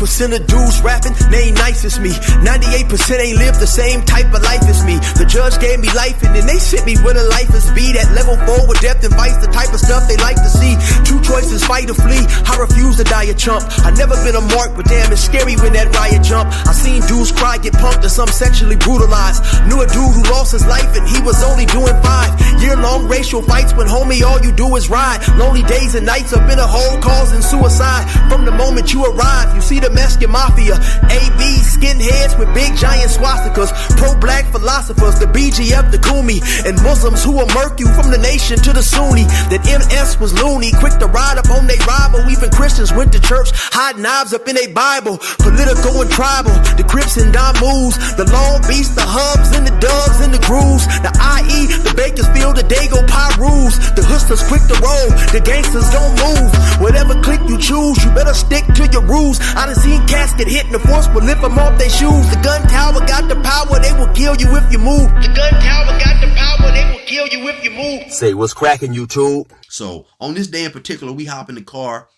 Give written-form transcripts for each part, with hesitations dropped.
of dudes rapping, they ain't nice as me. 98% ain't lived the same type of life as me. The judge gave me life and then they sent me where the life is be. That level 4 with depth and vice, the type of stuff they like to see. Two choices, fight or flee. I refuse to die a chump. I never been a mark, but damn, it's scary when that riot jump. I seen dudes cry, get punked, or some sexually brutalized. Knew a dude who lost his life and he was only doing 5 year-long racial fights when homie all you do is ride. Lonely days and nights up in a hole causing suicide. From the moment you arrive, you see the Mexican mafia. AB skinheads with big giant swastikas. Pro-black philosophers, the BGF, the Kumi, and Muslims who will murk you from the nation to the Sunni. That MS was loony, quick to ride up on they rival. Even Christians went to church, hide knives up in they Bible. Political and tribal, the Crips and Damus, the Long Beach, the Hubs and the Dubs and the Grooves, the IE, the Bakersfield, the Dago Pyrus, the hustlers quick to roll, the gangsters don't move. Whatever clique you choose, you better stick to your rules. I done seen cats get hit and the force will lift them off their shoes. The gun tower got the power, they will kill you if you move. The gun tower got the power, they will kill you if you move. Say what's cracking, YouTube? So on this day in particular, we hop in the car.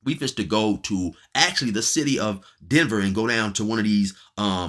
We fixed to go to actually the city of Denver and go down to one of these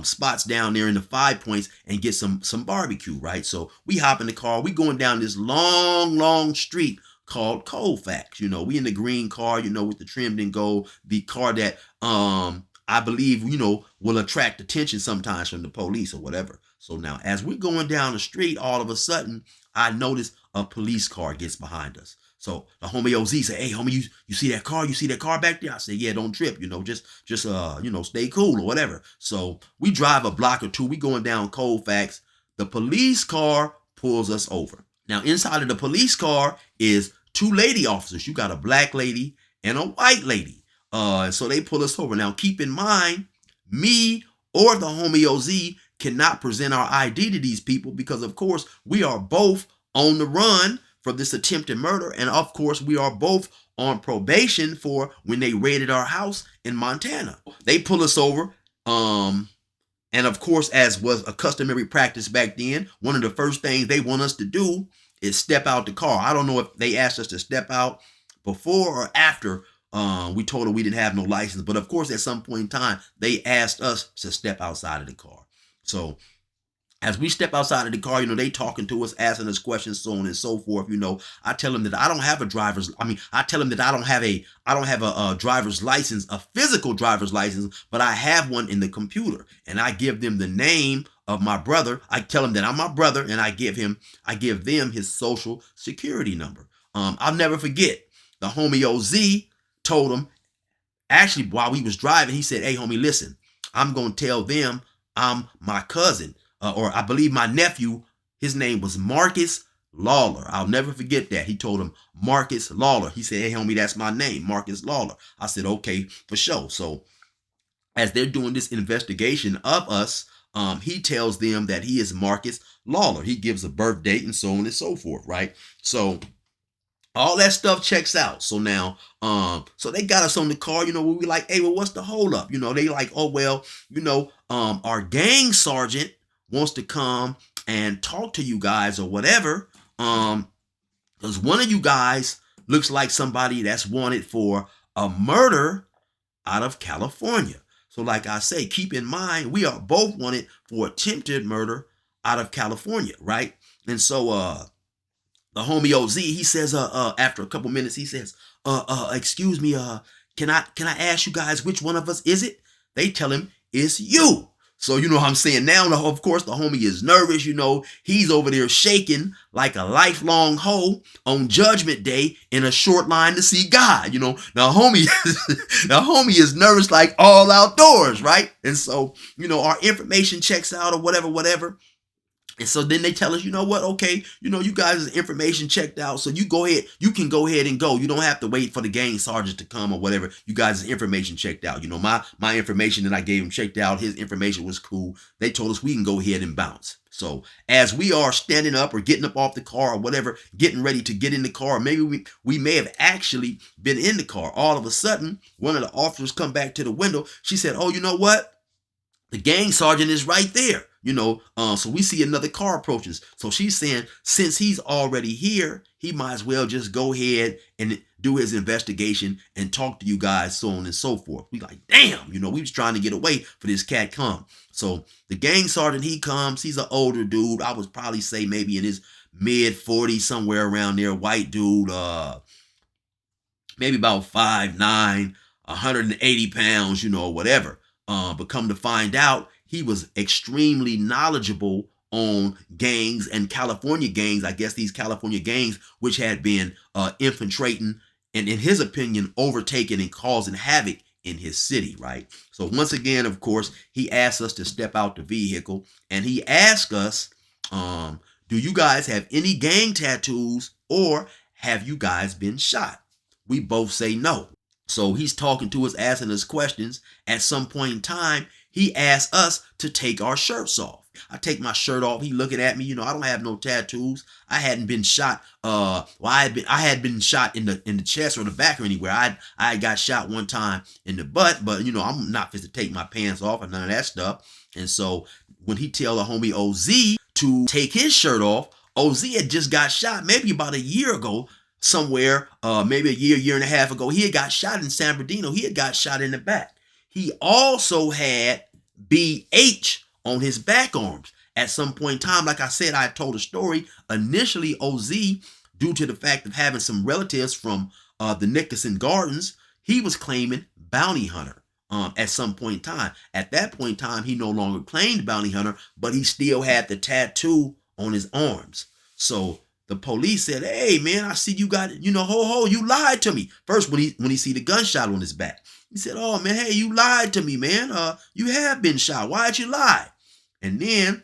spots down there in the 5 Points and get some barbecue, right? So we hop in the car. We going down this long street called Colfax. You know, we in the green car, you know, with the trimmed in gold, the car that I believe, you know, will attract attention sometimes from the police or whatever. So now as we're going down the street, all of a sudden, I notice a police car gets behind us. So the homie OZ say, hey, homie, you see that car? You see that car back there? I say, yeah, don't trip, you know, just you know, stay cool or whatever. So we drive a block or two. We going down Colfax. The police car pulls us over. Now, inside of the police car is 2 lady officers. You got a black lady and a white lady. So they pull us over. Now, keep in mind, me or the homie OZ cannot present our ID to these people because, of course, we are both on the run for this attempted murder. And of course, we are both on probation for when they raided our house in Montana. They pull us over. And of course, as was a customary practice back then, one of the first things they want us to do is step out the car. I don't know if they asked us to step out before or after we told them we didn't have no license. But of course, at some point in time, they asked us to step outside of the car. So as we step outside of the car, you know, they talking to us, asking us questions, so on and so forth. You know, I tell them that I don't have I tell them that I don't have a driver's license, a physical driver's license, but I have one in the computer. And I give them the name of my brother. I tell them that I'm my brother, and I give them his social security number. I'll never forget, the homie OZ told him, actually, while we was driving, he said, hey, homie, listen, I'm going to tell them I'm my cousin. Or I believe my nephew, his name was Marcus Lawler. I'll never forget that. He told him Marcus Lawler. He said, hey, homie, that's my name, Marcus Lawler. I said, okay, for sure. So as they're doing this investigation of us, he tells them that he is Marcus Lawler. He gives a birth date and so on and so forth, right? So all that stuff checks out. So now, so they got us on the car, you know, we like, hey, well, what's the hold up? You know, they like, oh, well, you know, our gang sergeant wants to come and talk to you guys or whatever, because one of you guys looks like somebody that's wanted for a murder out of California. So like I say, keep in mind, we are both wanted for attempted murder out of California, right? And so the homie OZ, he says, after a couple minutes, he says, excuse me, can I ask you guys which one of us is it? They tell him it's you. So, you know what I'm saying? Now, of course, the homie is nervous. You know, he's over there shaking like a lifelong hoe on Judgment Day in a short line to see God. You know, the homie is nervous like all outdoors, right? And so, you know, our information checks out or whatever. And so then they tell us, you know what? Okay, you know, you guys' information checked out. So you can go ahead and go. You don't have to wait for the gang sergeant to come or whatever. You guys' information checked out. You know, my information that I gave him checked out. His information was cool. They told us we can go ahead and bounce. So as we are standing up or getting up off the car or whatever, getting ready to get in the car, maybe we may have actually been in the car. All of a sudden, one of the officers come back to the window. She said, oh, you know what? The gang sergeant is right there. You know, so we see another car approaches. So she's saying, since he's already here, he might as well just go ahead and do his investigation and talk to you guys, so on and so forth. We like, damn, you know, we was trying to get away for this cat come. So the gang sergeant, he comes. He's an older dude. I would probably say maybe in his mid 40s, somewhere around there. White dude, maybe about 5'9", 180 pounds, you know, whatever. But come to find out, he was extremely knowledgeable on gangs and California gangs. I guess these California gangs, which had been infiltrating and, in his opinion, overtaking and causing havoc in his city, right? So once again, of course, he asked us to step out the vehicle, and he asked us, do you guys have any gang tattoos, or have you guys been shot? We both say no. So he's talking to us, asking us questions. At some point in time, he asked us to take our shirts off. I take my shirt off. He looking at me. You know, I don't have no tattoos. I hadn't been shot. I had been shot in the chest or the back or anywhere. I got shot one time in the butt, but you know, I'm not fit to take my pants off and none of that stuff. And so when he tell the homie OZ to take his shirt off, OZ had just got shot maybe about a year ago somewhere, maybe a year and a half ago. He had got shot in San Bernardino. He had got shot in the back. He also had BH on his back arms. At some point in time, like I said, I told a story. Initially, OZ, due to the fact of having some relatives from the Nickerson Gardens, he was claiming bounty hunter at some point in time. At that point in time, he no longer claimed bounty hunter, but he still had the tattoo on his arms. So the police said, hey, man, I see you got, you know, you lied to me. First, when he see the gunshot on his back, he said, oh, man, hey, you lied to me, man. You have been shot. Why'd you lie? And then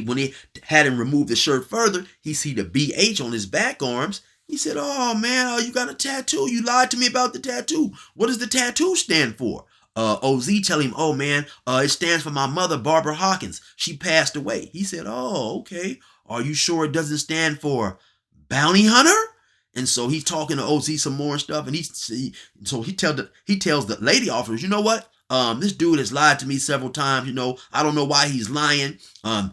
when he had him remove the shirt further, he see the BH on his back arms. He said, oh, man, you got a tattoo. You lied to me about the tattoo. What does the tattoo stand for? OZ tell him, oh, man, it stands for my mother, Barbara Hawkins. She passed away. He said, oh, okay. Are you sure it doesn't stand for bounty hunter? And so he's talking to OZ some more and stuff. And he tells the lady officers, you know what? This dude has lied to me several times. You know, I don't know why he's lying.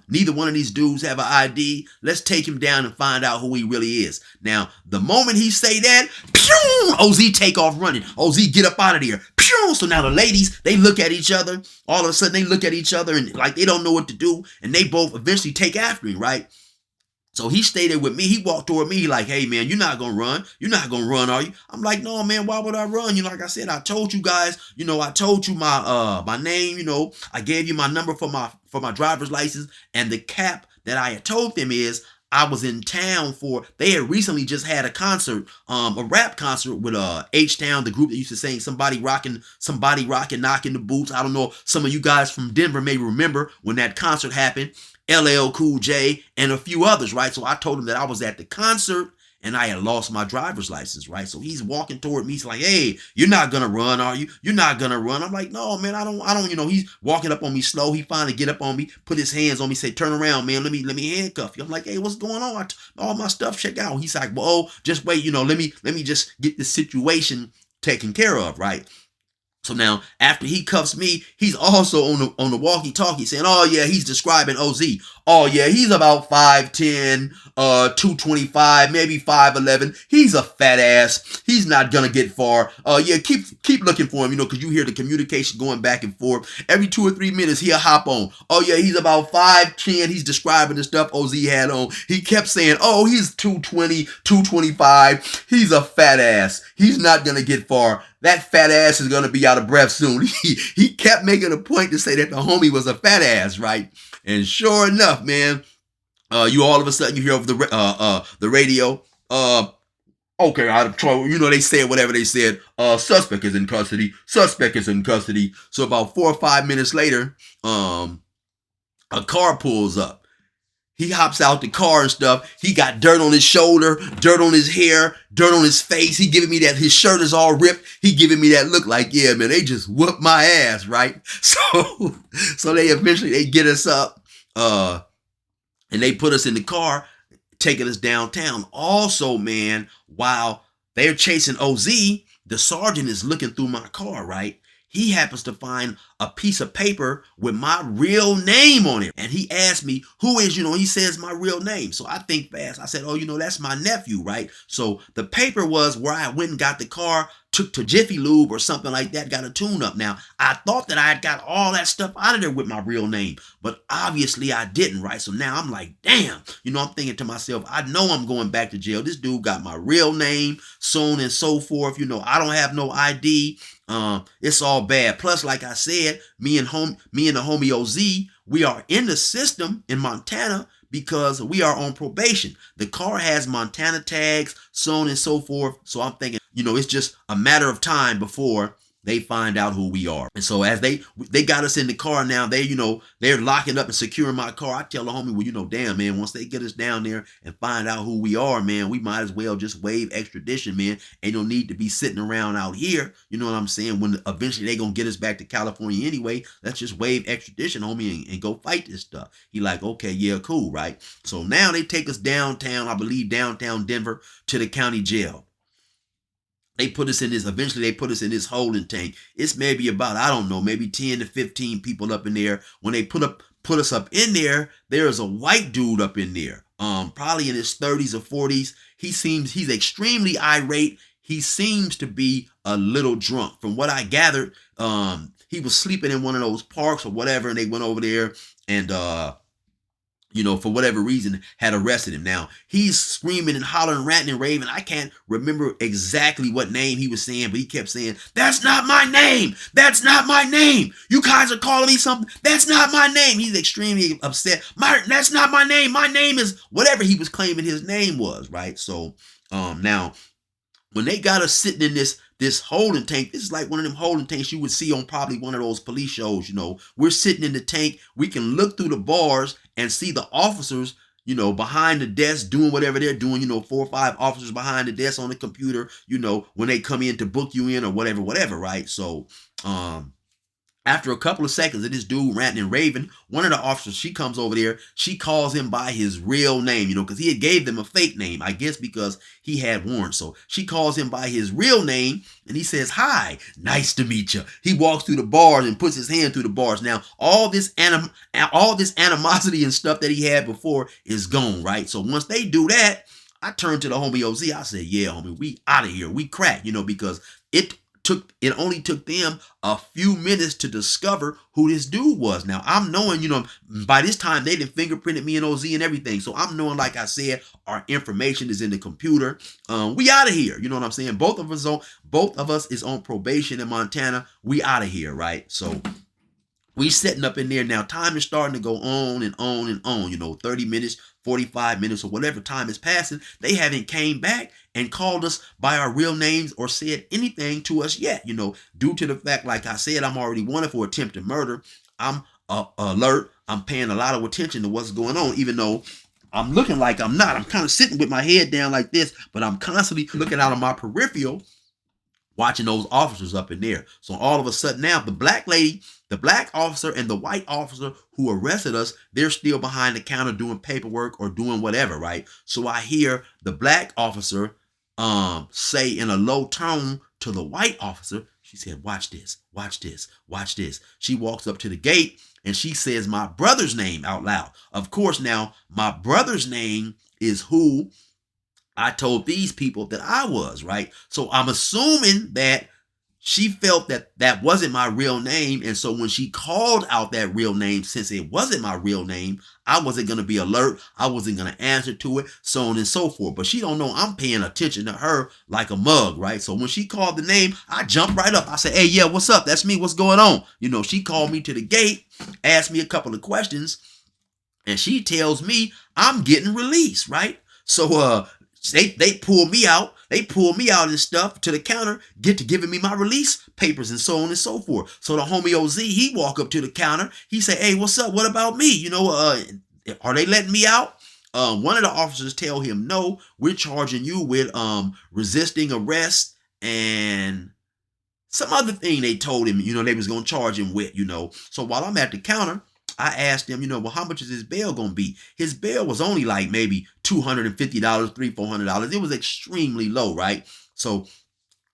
Neither one of these dudes have an ID. Let's take him down and find out who he really is. Now, the moment he say that, pew, OZ take off running. OZ get up out of there. Pew. So now the ladies, they look at each other. All of a sudden, they look at each other and like they don't know what to do. And they both eventually take after him, right? So he stayed there with me. He walked toward me like, hey, man, you're not going to run. You're not going to run, are you? I'm like, no, man, why would I run? You know, like I said, I told you guys, you know, I told you my name, you know, I gave you my number for my driver's license. And the cap that I had told them is I was in town they had recently just had a concert, a rap concert with H-Town, the group that used to sing Somebody Rockin', Knockin' the Boots. I don't know, some of you guys from Denver may remember when that concert happened. LL Cool J and a few others, right? So I told him that I was at the concert and I had lost my driver's license, right? So he's walking toward me. He's like, hey, you're not going to run, are you? You're not going to run. I'm like, no, man, I don't, you know, he's walking up on me slow. He finally get up on me, put his hands on me, say, turn around, man. Let me handcuff you. I'm like, hey, what's going on? All my stuff check out. He's like, well, just wait, you know, let me just get this situation taken care of, right? So now, after he cuffs me, he's also on the walkie-talkie saying, oh, yeah, he's describing OZ. Oh, yeah, he's about 5'10", 225, maybe 5'11". He's a fat ass. He's not going to get far. Yeah, keep looking for him, you know, because you hear the communication going back and forth. Every 2 or 3 minutes, he'll hop on. Oh, yeah, he's about 5'10". He's describing the stuff OZ had on. He kept saying, oh, he's 220, 225. He's a fat ass. He's not going to get far. That fat ass is going to be out of breath soon. He kept making a point to say that the homie was a fat ass, right? And sure enough, man, you all of a sudden you hear over the radio, okay, you know, they said whatever they said, suspect is in custody, suspect is in custody. So about 4 or 5 minutes later, a car pulls up. He hops out the car and stuff. He got dirt on his shoulder, dirt on his hair, dirt on his face. He giving me that, his shirt is all ripped. He giving me that look like, yeah, man, they just whooped my ass, right? So they eventually, get us up, and they put us in the car, taking us downtown. Also, man, while they're chasing OZ, the sergeant is looking through my car, right? He happens to find a piece of paper with my real name on it. And he asked me, who is, he says my real name. So I think fast. I said, oh, that's my nephew, right? So the paper was where I went and got the car, took to Jiffy Lube or something like that, got a tune up. Now, I thought that I had got all that stuff out of there with my real name, but obviously I didn't, right? So now I'm like, damn, I'm thinking to myself, I know I'm going back to jail. This dude got my real name, so on and so forth. I don't have no ID. It's all bad. Plus, like I said, me and the homie OZ, we are in the system in Montana because we are on probation. The car has Montana tags, so on and so forth. So I'm thinking, it's just a matter of time before they find out who we are. And so as they got us in the car now, they're locking up and securing my car. I tell the homie, well, damn, man, once they get us down there and find out who we are, man, we might as well just waive extradition, man. Ain't no need to be sitting around out here. You know what I'm saying? When eventually they gonna get us back to California anyway, let's just waive extradition, homie, and go fight this stuff. He like, okay, yeah, cool, right? So now they take us downtown, I believe downtown Denver, to the county jail. Eventually they put us in this holding tank. It's maybe about, I don't know, maybe 10 to 15 people up in there. When they put us up in there, there's a white dude up in there, probably in his 30s or 40s. He's extremely irate. He seems to be a little drunk. From what I gathered, he was sleeping in one of those parks or whatever, and they went over there and for whatever reason, had arrested him. Now, he's screaming and hollering, ranting and raving. I can't remember exactly what name he was saying, but he kept saying, that's not my name. That's not my name. You guys are calling me something. That's not my name. He's extremely upset. That's not my name. My name is whatever he was claiming his name was, right? So, now, when they got us sitting in this holding tank, this is like one of them holding tanks you would see on probably one of those police shows. We're sitting in the tank. We can look through the bars and see the officers, behind the desk doing whatever they're doing. 4 or 5 officers behind the desk on the computer, when they come in to book you in or whatever, right? So, after a couple of seconds of this dude ranting and raving, one of the officers, she comes over there. She calls him by his real name, because he had gave them a fake name, I guess because he had warrants. So she calls him by his real name, and he says, hi, nice to meet you. He walks through the bars and puts his hand through the bars. Now, all this animosity and stuff that he had before is gone, right? So once they do that, I turn to the homie OZ. I said, yeah, homie, we out of here. We crack, because it only took them a few minutes to discover who this dude was. Now, I'm knowing, by this time they done fingerprinted me and OZ and everything. So I'm knowing, like I said, our information is in the computer. We out of here. You know what I'm saying? Both of us is on probation in Montana. We out of here, right? So we sitting up in there now. Time is starting to go on and on and on. 30 minutes, 45 minutes, or whatever time is passing. They haven't came back and called us by our real names or said anything to us yet, due to the fact, like I said, I'm already wanted for attempted murder. I'm alert. I'm paying a lot of attention to what's going on, even though I'm looking like I'm not. I'm kind of sitting with my head down like this, but I'm constantly looking out of my peripheral, watching those officers up in there. So all of a sudden now, the black lady, the black officer, and the white officer who arrested us, they're still behind the counter doing paperwork or doing whatever, right? So I hear the black officer say in a low tone to the white officer, she said, watch this, watch this, watch this. She walks up to the gate and she says my brother's name out loud. Of course, now my brother's name is who I told these people that I was, right? So I'm assuming that she felt that that wasn't my real name. And so when she called out that real name, since it wasn't my real name, I wasn't going to be alert. I wasn't going to answer to it, so on and so forth. But she don't know I'm paying attention to her like a mug, right? So when she called the name, I jumped right up. I said, hey, yeah, what's up? That's me. What's going on? She called me to the gate, asked me a couple of questions, and she tells me I'm getting released, right? So they pull me out. They pull me out and stuff to the counter, giving me my release papers and so on and so forth. So the homie OZ, he walk up to the counter. He say, hey, what's up? What about me? Are they letting me out? One of the officers tell him, no, we're charging you with resisting arrest and some other thing they told him, they was going to charge him with, So while I'm at the counter, I asked him, well, how much is his bail going to be? His bail was only like maybe $250, $300, $400. It was extremely low, right? So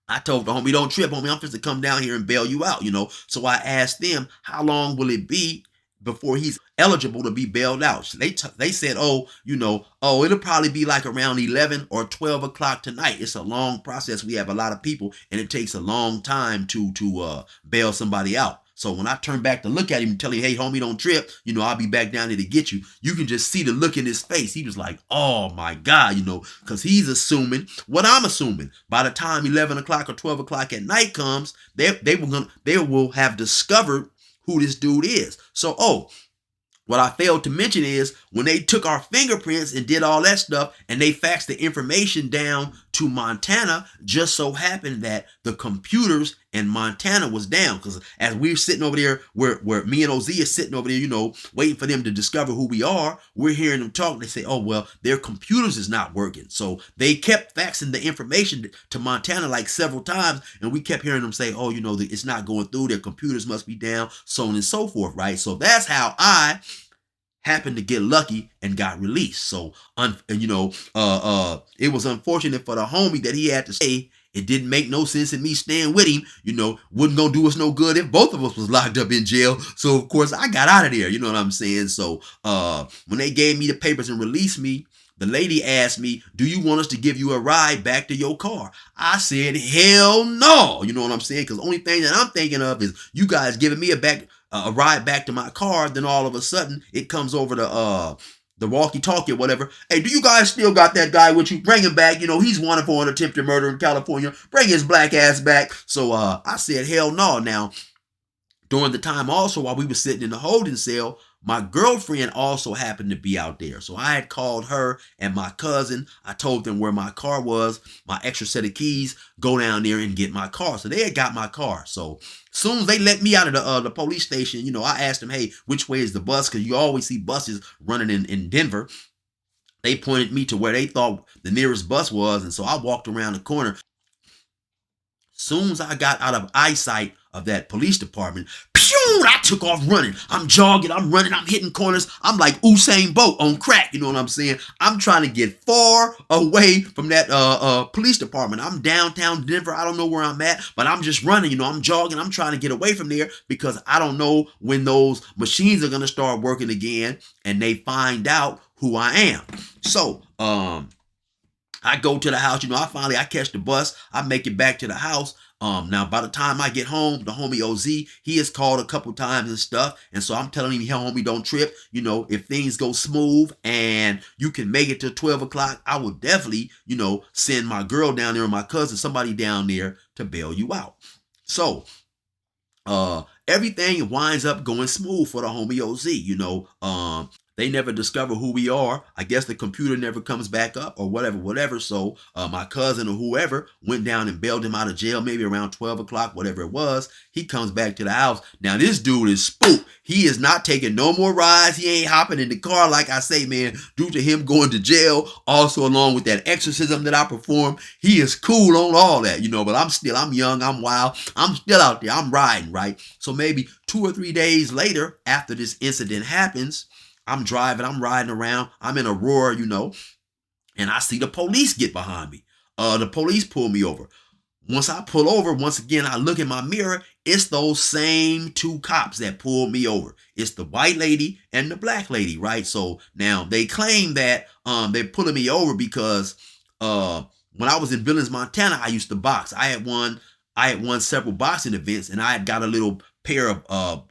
I told the homie, don't trip, homie. I'm supposed to come down here and bail you out, So I asked them, how long will it be before he's eligible to be bailed out? So they said, it'll probably be like around 11 or 12 o'clock tonight. It's a long process. We have a lot of people, and it takes a long time to bail somebody out. So when I turn back to look at him and tell him, hey, homie, don't trip, I'll be back down there to get you. You can just see the look in his face. He was like, oh my God, because he's assuming what I'm assuming. By the time 11 o'clock or 12 o'clock at night comes, they will have discovered who this dude is. So, what I failed to mention is when they took our fingerprints and did all that stuff and they faxed the information down to Montana, just so happened that the computers in Montana was down. Because as we're sitting over there, where me and OZ is sitting over there, waiting for them to discover who we are, we're hearing them talk. They say, oh, well, their computers is not working. So they kept faxing the information to Montana like several times. And we kept hearing them say, oh, it's not going through. Their computers must be down, so on and so forth, right? So that's how I happened to get lucky and got released. So, it was unfortunate for the homie that he had to say it didn't make no sense in me staying with him. Wouldn't gonna do us no good if both of us was locked up in jail. So, of course, I got out of there. You know what I'm saying? So, when they gave me the papers and released me, the lady asked me, do you want us to give you a ride back to your car? I said, hell no. You know what I'm saying? Because the only thing that I'm thinking of is you guys giving me a ride back to my car. Then all of a sudden it comes over the walkie-talkie or whatever. Hey, do you guys still got that guy with you? Bring him back. He's wanted for an attempted murder in California. Bring his black ass back. So I said, hell no. Now, during the time also while we were sitting in the holding cell, my girlfriend also happened to be out there. So I had called her and my cousin. I told them where my car was, my extra set of keys, go down there and get my car. So they had got my car. So soon as they let me out of the police station, I asked them, hey, which way is the bus? Because you always see buses running in Denver. They pointed me to where they thought the nearest bus was. And so I walked around the corner. Soon as I got out of eyesight of that police department, I took off running. I'm jogging, I'm running, I'm hitting corners. I'm like Usain Bolt on crack, you know what I'm saying? I'm trying to get far away from that police department. I'm downtown Denver. I don't know where I'm at, but I'm just running, I'm jogging. I'm trying to get away from there because I don't know when those machines are going to start working again and they find out who I am. So, I go to the house, I catch the bus. I make it back to the house. Now, by the time I get home, the homie OZ, he has called a couple times and stuff. And so I'm telling him, hey, homie, don't trip. If things go smooth and you can make it to 12 o'clock, I will definitely, send my girl down there or my cousin, somebody down there to bail you out. So, everything winds up going smooth for the homie OZ, They never discover who we are. I guess the computer never comes back up or whatever. So my cousin or whoever went down and bailed him out of jail maybe around 12 o'clock, whatever it was. He comes back to the house. Now, this dude is spooked. He is not taking no more rides. He ain't hopping in the car, like I say, man, due to him going to jail. Also, along with that exorcism that I performed, he is cool on all that, but I'm young, I'm wild. I'm still out there. I'm riding, right? So maybe 2 or 3 days later, after this incident happens, I'm driving, I'm riding around, I'm in Aurora, and I see the police get behind me. The police pull me over. Once I pull over, once again, I look in my mirror, it's those same 2 cops that pulled me over. It's the white lady and the black lady, right? So now they claim that they're pulling me over because when I was in Billings, Montana, I used to box. I had won several boxing events, and I had got a little pair of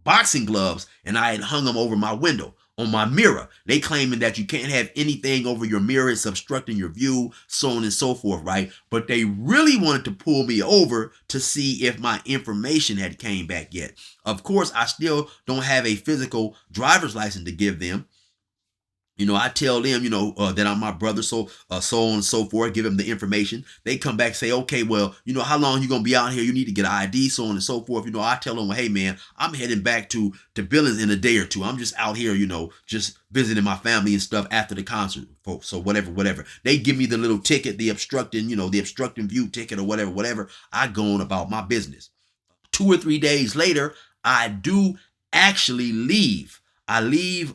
boxing gloves, and I had hung them over my window on my mirror. They claiming that you can't have anything over your mirror, it's obstructing your view, so on and so forth, right? But they really wanted to pull me over to see if my information had came back yet. Of course, I still don't have a physical driver's license to give them. I tell them, that I'm my brother, so on and so forth, give them the information. They come back, say, okay, well, how long you going to be out here? You need to get an ID, so on and so forth. I tell them, well, hey, man, I'm heading back to Billings in a day or two. I'm just out here, just visiting my family and stuff after the concert, folks. So whatever. They give me the little ticket, the obstructing view ticket or whatever. I go on about my business. 2 or 3 days later, I do actually leave I leave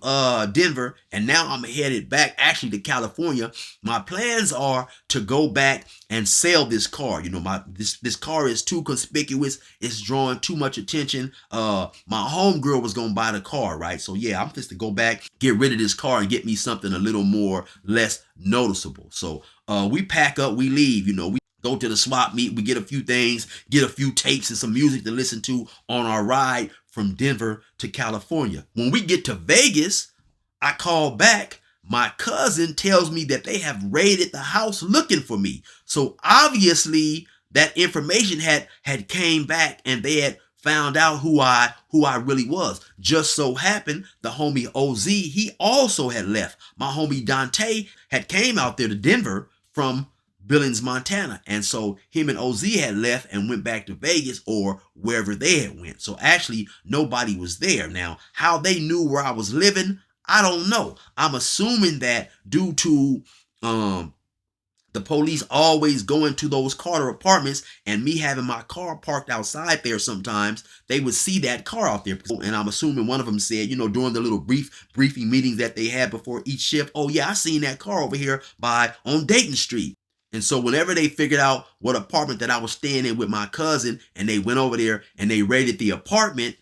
Denver, and now I'm headed back actually to California. My plans are to go back and sell this car. You know, this car is too conspicuous. It's drawing too much attention. My homegirl was gonna buy the car, right? So yeah, I'm just to go back, get rid of this car, and get me something a little more less noticeable. So we pack up, we leave. You know, we go to the swap meet, we get a few things, get a few tapes and some music to listen to on our ride from Denver to California. When we get to Vegas, I call back. My cousin tells me that they have raided the house looking for me. So obviously that information had came back, and they had found out who I really was. Just so happened the homie OZ, he also had left. My homie Dante had came out there to Denver from Billings, Montana. And so him and OZ had left and went back to Vegas or wherever they had went. So actually nobody was there. Now, how they knew where I was living, I don't know. I'm assuming that due to the police always going to those Carter apartments and me having my car parked outside there sometimes, they would see that car out there. And I'm assuming one of them said, you know, during the little briefing meetings that they had before each shift, oh yeah, I seen that car over here on Dayton Street. And so whenever they figured out what apartment that I was staying in with my cousin, and they went over there and they raided the apartment,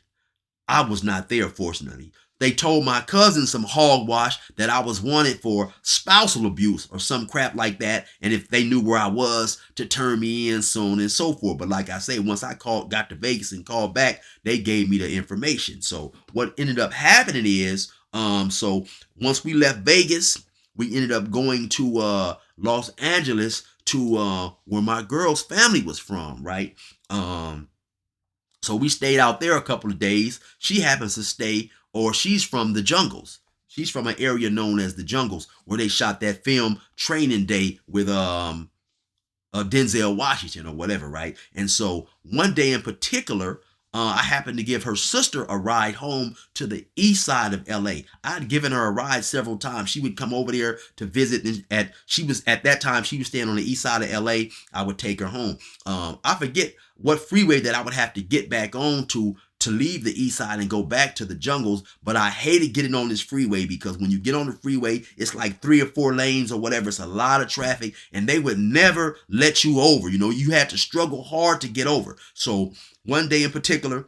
I was not there, fortunately. They told my cousin some hogwash that I was wanted for spousal abuse or some crap like that. And if they knew where I was, to turn me in, so on and so forth. But like I say, once I got to Vegas and called back, they gave me the information. So what ended up happening is, so once we left Vegas, we ended up going to Los Angeles to where my girl's family was from, right? So we stayed out there a couple of days. She happens to stay, or she's from the Jungles. She's from an area known as the Jungles, where they shot that film Training Day with Denzel Washington or whatever, right? And so one day in particular, I happened to give her sister a ride home to the east side of LA. I'd given her a ride several times. She would come over there to visit. At that time, she was staying on the east side of LA. I would take her home. I forget what freeway that I would have to get back on to leave the east side and go back to the Jungles, but I hated getting on this freeway because when you get on the freeway, it's like 3 or 4 lanes or whatever. It's a lot of traffic, and they would never let you over. You know, you had to struggle hard to get over. So one day in particular,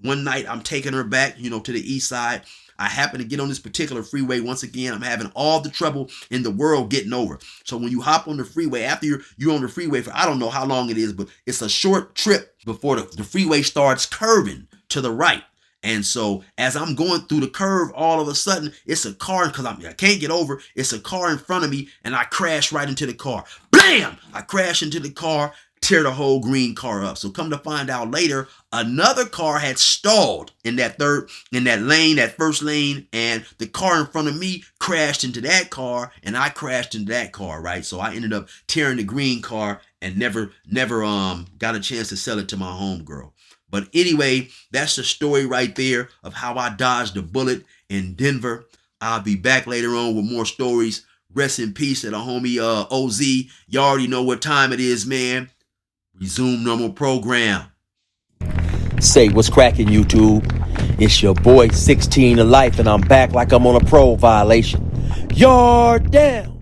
one night I'm taking her back, you know, to the east side. I happen to get on this particular freeway. Once again, I'm having all the trouble in the world getting over. So when you hop on the freeway, after you're on the freeway for, I don't know how long it is, but it's a short trip before the freeway starts curving to the right. And so as I'm going through the curve, all of a sudden it's a car, because I can't get over. It's a car in front of me, and I crash right into the car. Blam! I crash into the car, tear the whole green car up. So come to find out later, another car had stalled in that first lane, and the car in front of me crashed into that car, and I crashed into that car, right? So I ended up tearing the green car and never got a chance to sell it to my homegirl. But anyway, that's the story right there of how I dodged a bullet in Denver. I'll be back later on with more stories. Rest in peace to the homie OZ. You already know what time it is, man. Resume normal program. Say what's cracking, YouTube. It's your boy 16 to life, and I'm back like I'm on a parole violation. Yard down.